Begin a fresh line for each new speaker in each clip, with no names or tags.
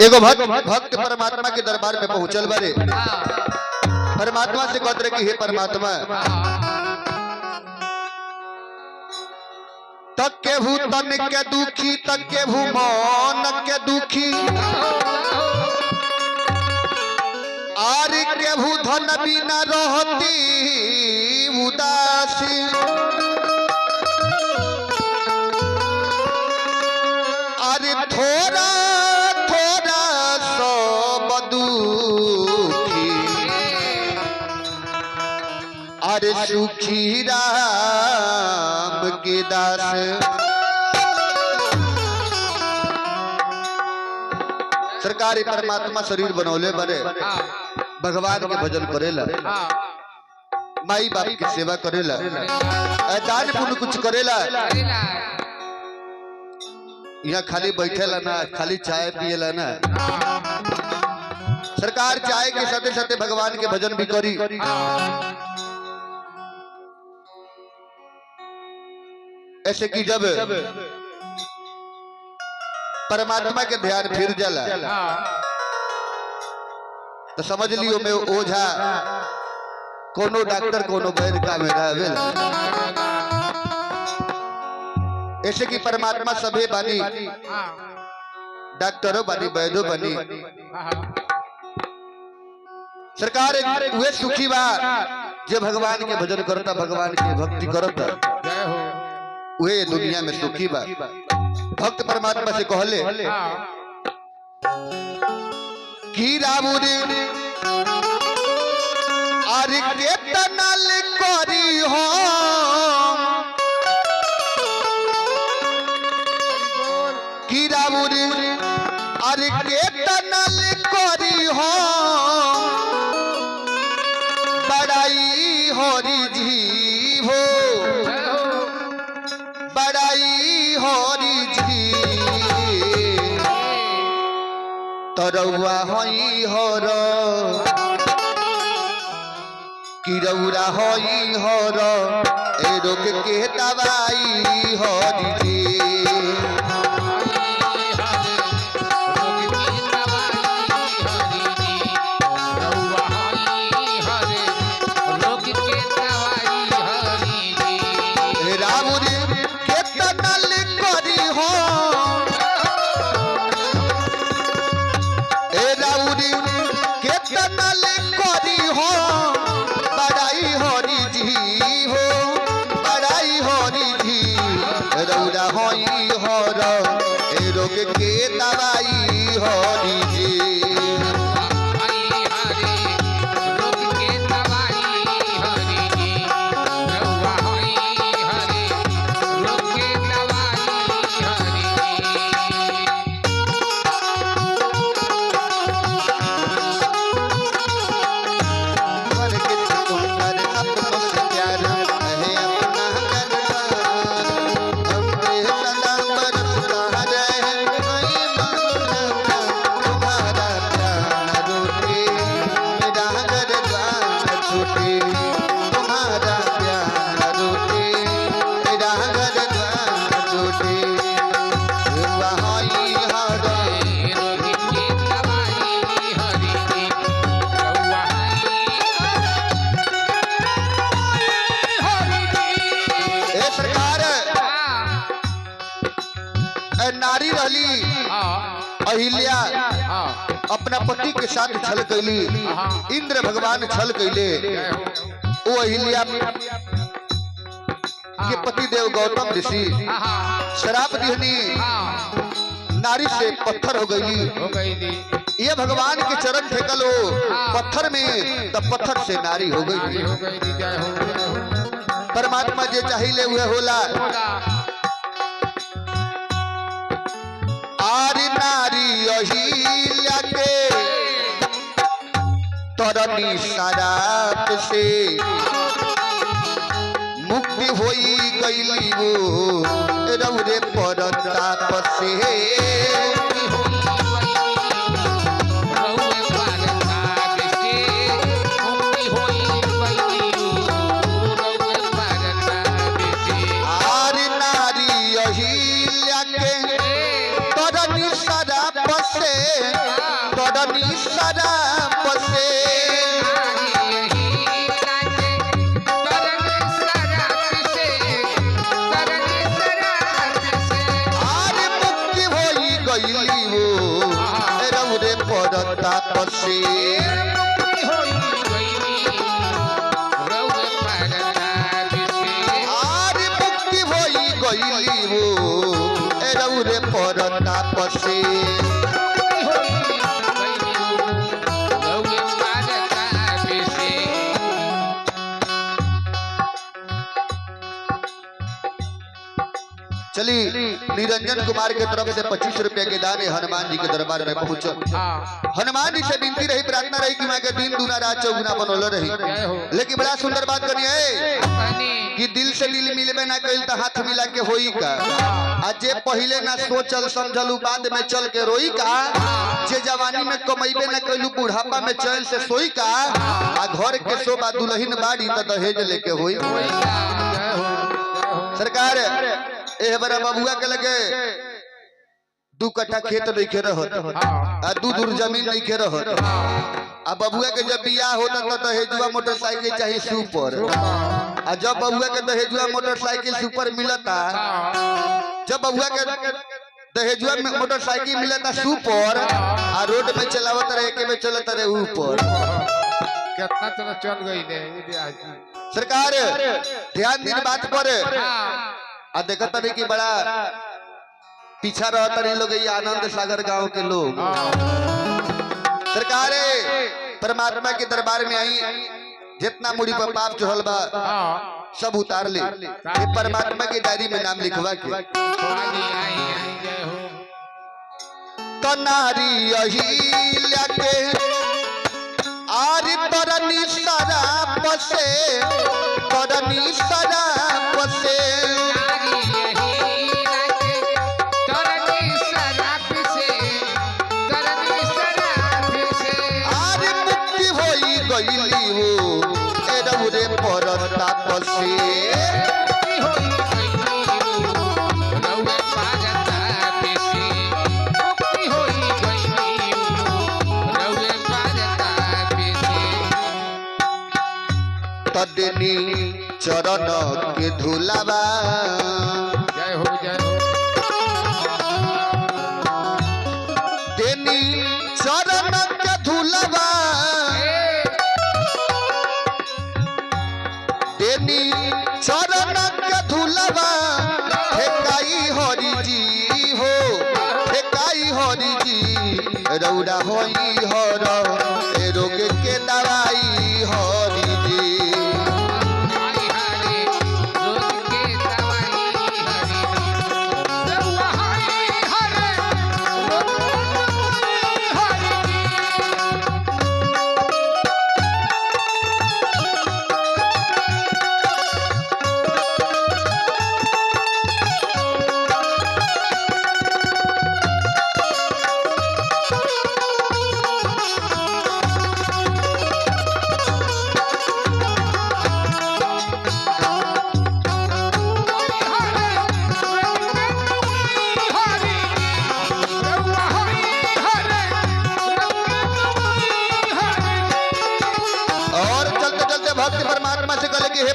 एगो भक्त परमात्मा के दरबार में पहुंचल बारे। परमात्मा से कहते कि हे परमात्मा तक के भू तन के दुखी तक के भू मन के दुखी आर के भू धन बिना रहती उदासी अरे थोड़ा थोड़ा सो बदुखी अरे सुखी राम के दास। सरकारी परमात्मा शरीर बनौले बने भगवान के भजन करेला, माई बाप की सेवा करेला, दान पुण्य कुछ करेला। यहाँ खाली बैठेला ना, खाली चाय पिएला ना। सरकार चाय के साथे साथे भगवान के भजन भी करी। ऐसे कि जब परमात्मा के ध्यान फिर जाला तो समझ लियो मैं ओझा कोनो डॉक्टर कोनो वैद्य का मेरा आवेला। ऐसे कि परमात्मा सभे बानी, डॉक्टरों बानी, वैद्यो बानी। सरकार वे सुखी बा जे भगवान के भजन करता, भगवान की भक्ति करता, वे दुनिया में सुखी बा। भक्त परमात्मा से कहले कि रामुरी आर केतनल करी हो कि रामुरी आर केतनल करी हो बड़ाई होरी जी हो बड़ाई होरी जी तरौआ हई हर किरौरा हई हर ए रोग के दवाई हरी जी। रौरा हई हर ए रोग के दवाई हरी जी। नारी रहली अहिल्या अपना पति के साथ छल कैली, इंद्र भगवान छल कैले। वो अहिल्या के पति देव गौतम ऋषि शराब दिहनी, नारी से पत्थर हो गई। ये भगवान के चरण फेंकल हो पत्थर में, तब पत्थर से नारी हो गई। परमात्मा जे चाहिए हुए होला। आरी नारी अहिल्या के तरनी शराब से मुक्ति होई गईली वो रौरे परताप से। आरी नारी अहिल्या के तरनी शराब से गईली हो रौरे परता पसे आरे मुक्ति होई गईली हो रौरे परता पसे चली निरंजन कुमार के तरफ से 25 रुपया के दान हनुमान जी के दरबार में पहुंचो। हनुमान जी से विनती रही, प्रार्थना रही कि मैं के दिन दूना रात चौगुना बनोल रही, लेकिन बड़ा सुंदर बात करनी है कि दिल से दिल मिलबे ना कइल त हाथ मिला के होई का। आज जे पहले ना सोचल समझलू बाद में चल के रोई का। जे जवानी में कमैबे ना कइलू बुढ़ापा में चैन से सोई का। आ घर के शोभा दुल्हन बाड़ी त दहेज लेके होई। सरकार ए बरा बबुआ के लगे 2 कट्ठा खेत नहीं रहत आ 2 दूर जमीन नहीं रहत। आ बबुआ के जब बियाह होता तो दहेजुआ मोटरसाइकिल चाहिए सुपर। आ जब बबुआ के दहेजुआ मोटरसाइकिल सुपर मिलता, जब बबुआ के दहेजुआ मोटरसाइकिल मिलता सुपर आ रोड में चलावत रहे के में चलत रहे ऊपर।
कितना चल गई दे
सरकार ध्यान दिन बात पर आ देखता नहीं कि बड़ा पीछा रहता नहीं लोग ये आनंद सागर गांव के लोग। सरकार परमात्मा के दरबार में आई, जितना मुड़ी पर पाप चढ़ल बा सब उतार ले। ये परमात्मा की डायरी में नाम लिखवा के तनारी अहिल्या के आरी तरनी शराब से तरनी शराब से गईली हो रौरे परता पसे तदनी चरण के धुलावा
जय हो
देनी चरण के धुलावा देनी चरण के धुलावा ठेकाई हरि जी हो ठेकाई हरि जी रौरा होई हर रोग के दवाई हरि जी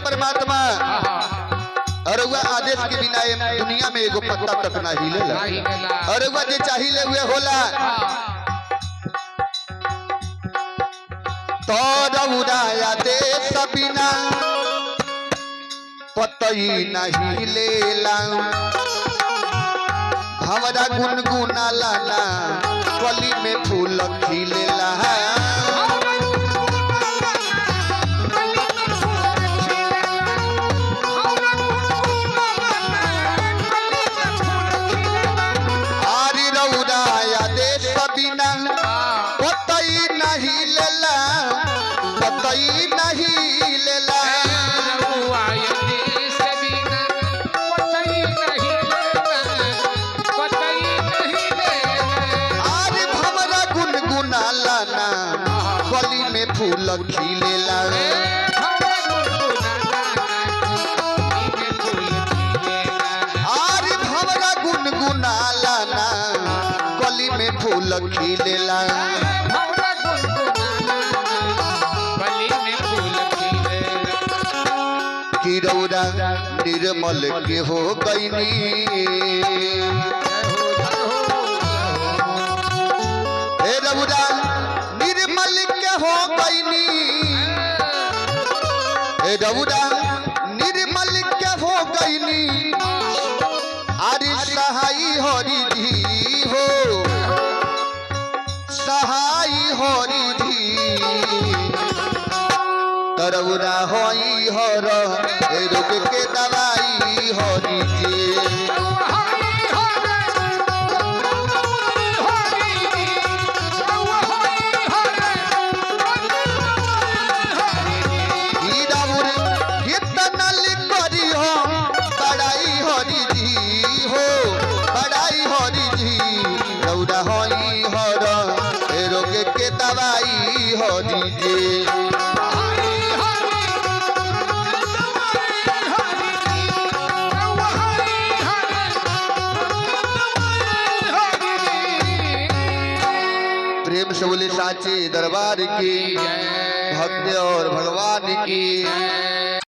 परमात्मा और आदेश के बिना दुनिया में एगो पत्ता तक ना हिलेला और जे चाहिए हुए होला तो आदेश बिना पतई नहीं हिलेला हमारा गुनगुना लाला कली में फूल खिलेला फूल खिलेला आरे भवरा गुनगुनाला ना कली में फूल खिलेला कि रौरा निर्मल के हो गईनी रउरा निर्मल के हो गईनी अरे सहाय हरि जी हो सहाय हरि जी तरउरा होई हर रोग के दवाई हरि जी दवाई हो दीजिए प्रेम से बोले साचे दरबार की भक्त और भगवान की